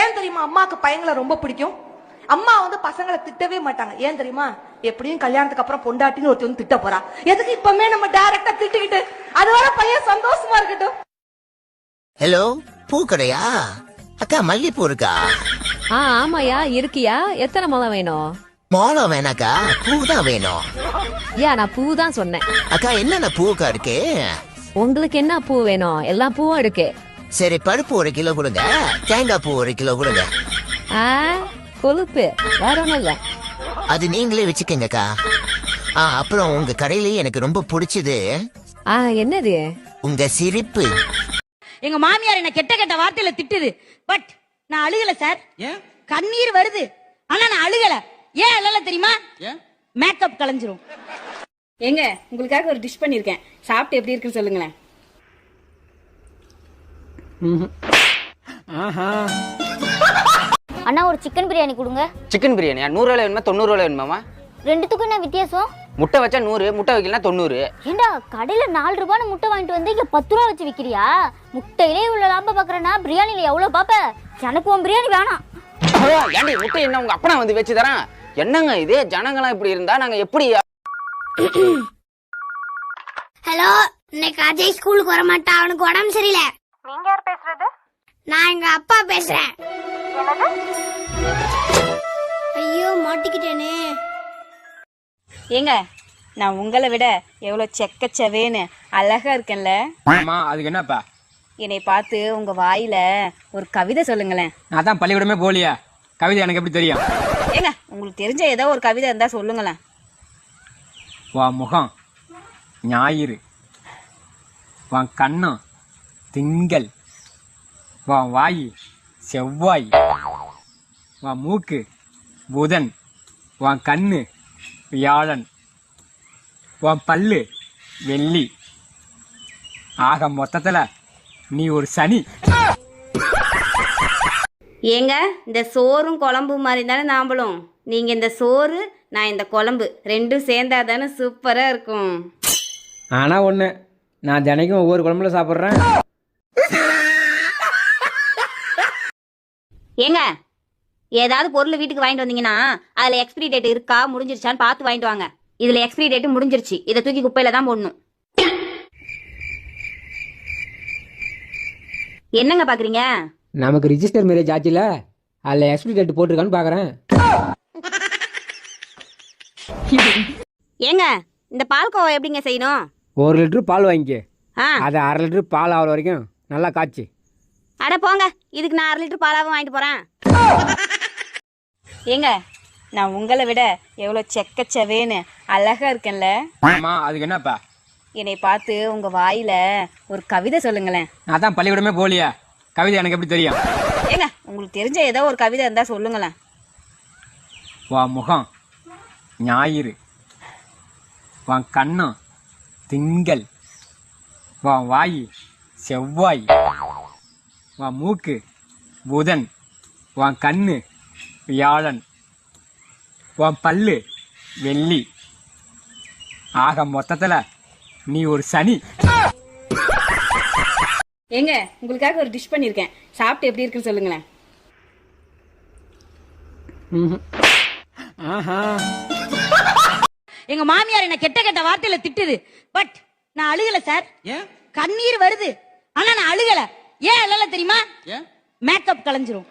ஏன் தெரியுமா அம்மாக்கு பையங்களை ரொம்ப பிடிக்கும்? அம்மா வந்து பசங்களை திட்டவே மாட்டாங்க. ஏன் தெரியுமா? எப்படியும் கல்யாணத்துக்கு அப்புறம் பொண்டாட்டின்னு ஒருத்தி வந்து திட்ட போறா, எதுக்கு இப்பமே நம்ம டைரக்டா திட்டிக்கிட்டு, அது வர பையன் சந்தோஷமா இருக்கட்டும். ஹலோ, பூ கடையா? அக்கா மல்லிப்பூ இருக்கா? ஆமாயா இருக்கியா. எத்தனை முளம் வேணும்? மோளம் வேணாக்கா, பூ தான் வேணும். நான் பூ தான் சொன்னேன். அக்கா என்னென்ன பூக்கா இருக்கு? உங்களுக்கு என்ன பூ வேணும்? எல்லா பூவும் இருக்கு. சரி, பருப்பு 1 கிலோ கொடுங்க, தேங்காய் பூ 1 கிலோ கொடுங்க. கொழுப்பு வேற ஒண்ணும் இல்ல, அது நீங்களே வச்சுக்கங்கக்கா. அப்புறம் உங்க கடையிலேயே எனக்கு ரொம்ப பிடிச்சது என்னது? உங்க சிரிப்பு. எங்க மாமியார் என்ன கெட்ட கெட்ட வார்த்தையில திட்டுது, பட் நான் அழுகல சார். கண்ணீர் வருது, ஆனா நான் அழுகல. ஏன் அழல தெரியுமா? மேக்கப் கலைஞ்சிரும். ஏங்க, உங்களுக்காக ஒரு டிஷ் பண்ணிருக்கேன், சாப்பிட்டு எப்படி இருக்குன்னு சொல்லுங்களேன். அண்ணா ஒரு சிக்கன் பிரியாணி கொடுங்க. சிக்கன் பிரியாணியா? 100 ரூபாய் வேணுமா 90 ரூபாய் வேணுமாமா? ரெண்டுத்துக்கும் என்ன வித்தியாசம்? முட்டை வச்சா 100, முட்டை வைக்கலனா 90. ஏண்டா கடையில 4 ரூபான்னு முட்டை வாங்கிட்டு வந்து இங்க 10 ரூபா வச்சு விக்கிறியா? முட்டையிலே இவ்வளவு லாபம் பாக்குறேன்னா பிரியாணில எவ்வளவு பாப்ப? எனக்கு உன் பிரியாணி வேணாம். ஏண்டி முட்டை என்ன உங்க அப்பனா வந்து வச்சு தரேன்? என்னங்க இது, ஜனங்களாம் இப்படி இருந்தா நாங்க எப்படி? ஹலோ, இன்னைக்கு அஜய் ஸ்கூலுக்கு வர மாட்டான், அவனுக்கு உடம்பு சரியில்லை. நீங்க யார் பேசுறது? நான் எங்க அப்பா பேசுறேன். ஐயோ மாட்டிக்கிட்டேனே. ஏங்க, நான் உங்களை விட எவ்வளவு செக்கச்சவேன்னு அழகா இருக்கேன்ல? ஆமா, அதுக்கு என்னப்பா? என்னை பார்த்து உங்க வாயில ஒரு கவிதை சொல்லுங்களேன். நான் தான் பள்ளிக்கூடமே போலியா, கவிதை எனக்கு எப்படி தெரியும்? ஏங்க, உங்களுக்கு தெரிஞ்ச ஏதோ ஒரு கவிதை இருந்தா சொல்லுங்களேன். வா முகம் ஞாயிறு, வா கண்ணம் திங்கள், வா வாய் செவ்வாய், வா மூக்கு புதன், வா கண்ணு வியாழன், வா பல்லு வெள்ளி, ஆக மொத்தத்துல நீ ஒரு சனி. ஏங்க, இந்த சோறும் குழம்பு மாதிரி தானே நாம்பளும். நீங்க இந்த சோறு, நான் இந்த குழம்பு, ரெண்டும் சேர்ந்தா தானே சூப்பரா இருக்கும். ஆனா ஒண்ணு, நான் தினைக்கும் ஒவ்வொரு குழம்புல சாப்பிட்றேன். ஏங்க, ஏதாவது பொருள் வீட்டுக்கு வாங்கிட்டு வந்தீங்கன்னா அதுல எக்ஸ்பிரி டேட் இருக்கா முடிஞ்சிருச்சான்னு பார்த்து வாங்கிட்டு வாங்க. இதுல எக்ஸ்பிரி டேட் முடிஞ்சிருச்சு, இதை தூக்கி குப்பையில தான் போடணும். என்னங்க பாக்குறீங்க? நமக்கு ரிஜிஸ்டர் மேரேஜ் ஆச்சுல, அதில் எக்ஸ்பிரி டேட் போட்டிருக்கான்னு பார்க்குறேன். ஏங்க, இந்த பால்கோவா எப்படிங்க செய்யணும்? 1 லிட்டர் பால் வாங்கிக்க, ஆ, அதை 1/2 லிட்டர் பால் ஆகிற வரைக்கும் நல்லா காய்ச்சி. அட போங்க, இதுக்கு நான் 1/2 லிட்டர் பாலாவும் வாங்கிட்டு போறேன். ஏங்க, நான் உங்களை விட எவ்வளவு செக்கச்சவேன்னு அழகா இருக்கேன்ல? ஆமா, அதுக்கு என்னப்பா? என்னை பார்த்து உங்க வாயில ஒரு கவிதை சொல்லுங்களேன். நான் தான் பள்ளிக்கூடமே போலியா, கவிதை எனக்கு எப்படி தெரியும்? ஏங்க, உங்களுக்கு தெரிஞ்ச ஏதோ ஒரு கவிதை இருந்தா சொல்லுங்களேன். வா முகம் ஞாயிறு, வா கண்ணம் திங்கள், வா வாய் செவ்வாய், வா மூக்கு புதன், வா கண்ணு வியாழன், வா பல்லு வெள்ளி, ஆக மொத்தத்துல நீ ஒரு சனி. ஏங்க, உங்களுக்காக ஒரு டிஷ் பண்ணிருக்கேன், சாப்பிட்டு எப்படி இருக்குன்னு சொல்லுங்களேன். எங்க மாமியார் என்ன கெட்ட கெட்ட வார்த்தையில திட்டுது, பட் நான் அழுகல சார். கண்ணீர் வருது, ஆனா நான் அழுகல. ஏன் அழல தெரியுமா? மேக்கப் கலைஞ்சிரும்.